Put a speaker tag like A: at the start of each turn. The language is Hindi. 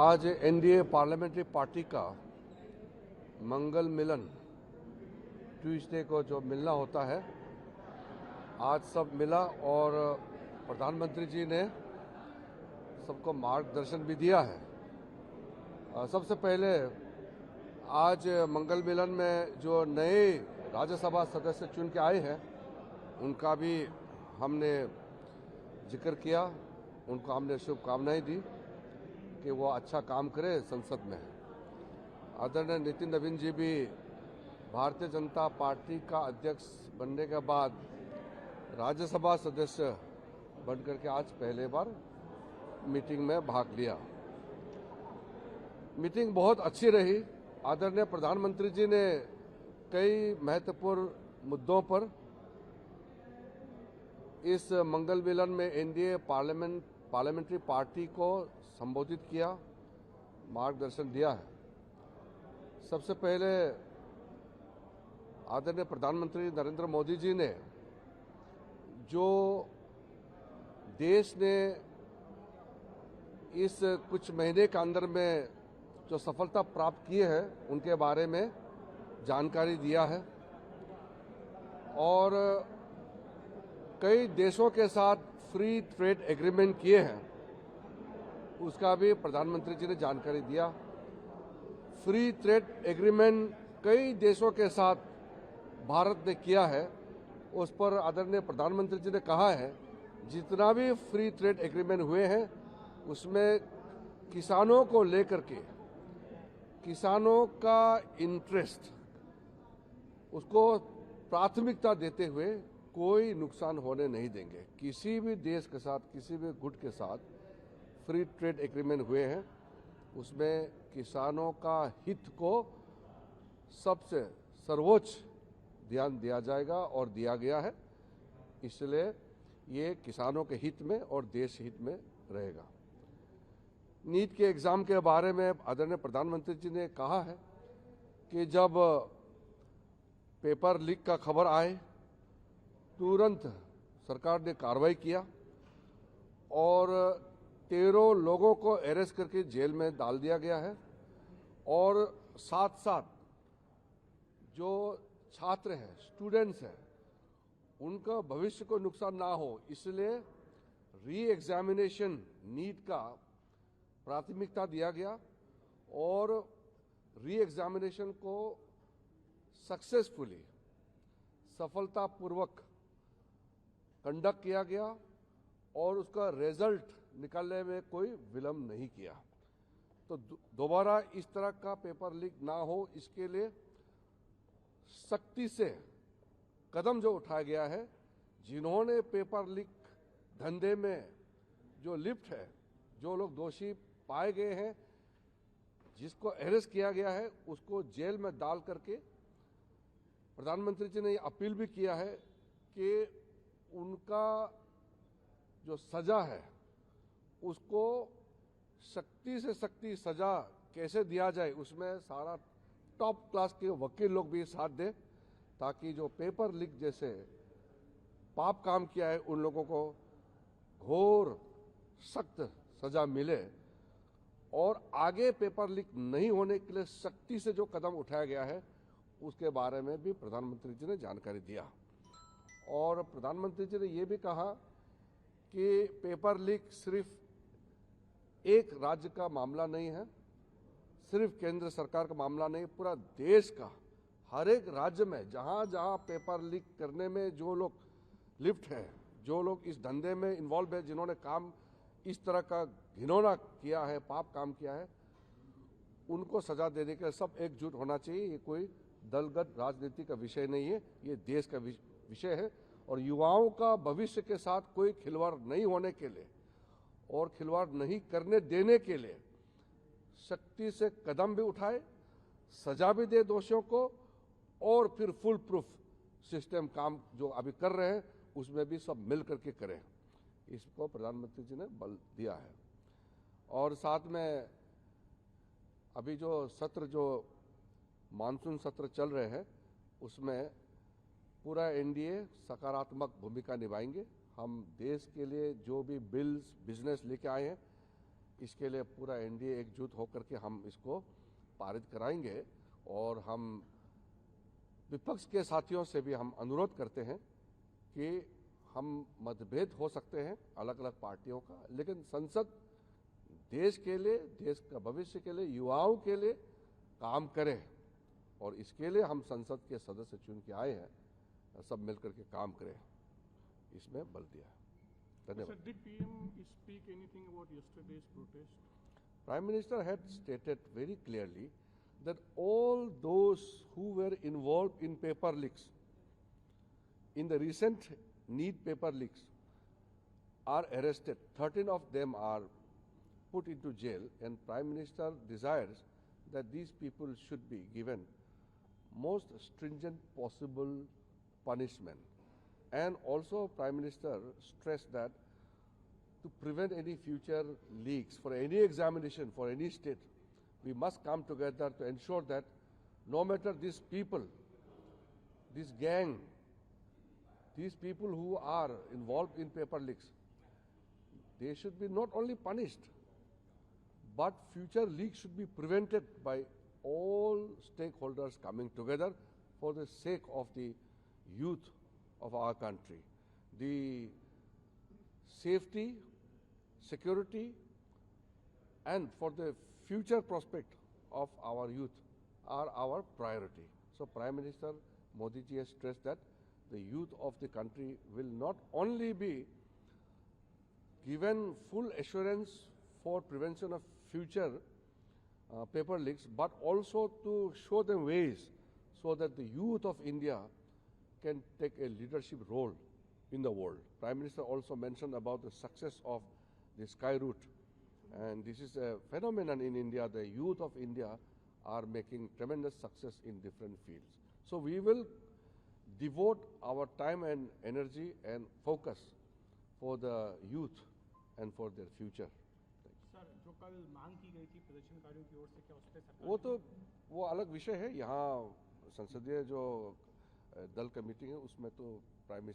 A: आज एनडीए पार्लियामेंट्री पार्टी का मंगल मिलन ट्यूसडे को जो मिलना होता है, आज सब मिला और प्रधानमंत्री जी ने सबको मार्गदर्शन भी दिया है। सबसे पहले आज मंगल मिलन में जो नए राज्यसभा सदस्य चुन के आए हैं उनका भी हमने जिक्र किया, उनको हमने शुभकामनाएं दी कि वो अच्छा काम करे संसद में। आदरणीय नितिन नवीन जी भी भारतीय जनता पार्टी का अध्यक्ष बनने के बाद राज्यसभा सदस्य बनकर के आज पहले बार मीटिंग में भाग लिया। मीटिंग बहुत अच्छी रही। आदरणीय प्रधानमंत्री जी ने कई महत्वपूर्ण मुद्दों पर इस मंगल मिलन में एनडीए पार्लियामेंट्री पार्टी को संबोधित किया, मार्गदर्शन दिया है। सबसे पहले आदरणीय प्रधानमंत्री नरेंद्र मोदी जी ने जो देश ने इस कुछ महीने के अंदर में जो सफलता प्राप्त की है उनके बारे में जानकारी दिया है और कई देशों के साथ फ्री ट्रेड एग्रीमेंट किए हैं, उसका भी प्रधानमंत्री जी ने जानकारी दिया। फ्री ट्रेड एग्रीमेंट कई देशों के साथ भारत ने किया है, उस पर आदरणीय प्रधानमंत्री जी ने कहा है जितना भी फ्री ट्रेड एग्रीमेंट हुए हैं उसमें किसानों को लेकर के, किसानों का इंटरेस्ट, उसको प्राथमिकता देते हुए कोई नुकसान होने नहीं देंगे। किसी भी देश के साथ, किसी भी गुट के साथ फ्री ट्रेड एग्रीमेंट हुए हैं उसमें किसानों का हित को सबसे सर्वोच्च ध्यान दिया जाएगा और दिया गया है, इसलिए ये किसानों के हित में और देश हित में रहेगा। नीट के एग्जाम के बारे में आदरणीय प्रधानमंत्री जी ने कहा है कि जब पेपर लीक का खबर आए तुरंत सरकार ने कार्रवाई किया और 13 लोगों को अरेस्ट करके जेल में डाल दिया गया है और साथ साथ जो छात्र हैं, स्टूडेंट्स हैं, उनका भविष्य को नुकसान ना हो इसलिए री एग्जामिनेशन नीट का प्राथमिकता दिया गया और री एग्जामिनेशन को सक्सेसफुली, सफलतापूर्वक कंडक्ट किया गया और उसका रिजल्ट निकालने में कोई विलंब नहीं किया। तो दोबारा इस तरह का पेपर लीक ना हो इसके लिए सख्ती से कदम जो उठाया गया है। जिन्होंने पेपर लीक धंधे में जो लिप्त है, जो लोग दोषी पाए गए हैं, जिसको अरेस्ट किया गया है, उसको जेल में डाल करके प्रधानमंत्री जी ने अपील भी किया है कि उनका जो सजा है उसको सख्ती से सख्ती सजा कैसे दिया जाए, उसमें सारा टॉप क्लास के वकील लोग भी साथ दें ताकि जो पेपर लीक जैसे पाप काम किया है उन लोगों को घोर सख्त सजा मिले और आगे पेपर लीक नहीं होने के लिए सख्ती से जो कदम उठाया गया है उसके बारे में भी प्रधानमंत्री जी ने जानकारी दिया। और प्रधानमंत्री जी ने ये भी कहा कि पेपर लीक सिर्फ एक राज्य का मामला नहीं है, सिर्फ केंद्र सरकार का मामला नहीं, पूरा देश का हर एक राज्य में जहां जहां पेपर लीक करने में जो लोग लिप्त हैं, जो लोग इस धंधे में इन्वॉल्व है, जिन्होंने काम इस तरह का घिनौना किया है, पाप काम किया है, उनको सजा देने के लिए सब एकजुट होना चाहिए। ये कोई दलगत राजनीति का विषय नहीं है, ये देश का विषय है और युवाओं का भविष्य के साथ कोई खिलवाड़ नहीं होने के लिए और खिलवाड़ नहीं करने देने के लिए सख्ती से कदम भी उठाए, सजा भी दे दोषियों को और फिर फुल प्रूफ सिस्टम काम जो अभी कर रहे हैं उसमें भी सब मिल करके करें, इसको प्रधानमंत्री जी ने बल दिया है। और साथ में अभी जो सत्र, जो मानसून सत्र चल रहे हैं उसमें पूरा एनडीए सकारात्मक भूमिका निभाएंगे। हम देश के लिए जो भी बिल्स, बिजनेस लेके आए हैं, इसके लिए पूरा एनडीए एकजुट होकर के हम इसको पारित कराएंगे। और हम विपक्ष के साथियों से भी हम अनुरोध करते हैं कि हम मतभेद हो सकते हैं अलग अलग पार्टियों का, लेकिन संसद देश के लिए, देश का भविष्य के लिए, युवाओं के लिए काम करे। और इसके लिए हम संसद के सदस्य चुन के आए हैं, सब मिलकर के काम करें, इसमें बल दिया है। धन्यवाद।
B: Did PM speak anything about yesterday's protest?
A: Prime Minister had stated very clearly that all those who were involved in paper leaks, in the recent NEET paper leaks, are arrested. 13 of them are put into jail, and Prime Minister desires that these people should be given most stringent possible punishment. And also Prime Minister stressed that to prevent any future leaks for any examination for any state, we must come together to ensure that no matter these people, this gang, these people who are involved in paper leaks, they should be not only punished, but future leaks should be prevented by all stakeholders coming together for the sake of the youth of our country. The safety, security, and for the future prospect of our youth are our priority. So Prime Minister Modi ji has stressed that the youth of the country will not only be given full assurance for prevention of future paper leaks, but also to show them ways so that the youth of India can take a leadership role in the world. Prime Minister also mentioned about the success of the Sky Route, and this is a phenomenon in India. The youth of India are making tremendous success in different fields. So we will devote our time and energy and focus for the youth and for their future.
B: Sir, जो कल मांग की गई थी प्रदर्शनकारियों की ओर से, क्या उस पर सरकार
A: वो अलग विषय है। यहाँ संसदीय जो दल का मीटिंग है उसमें तो प्राइम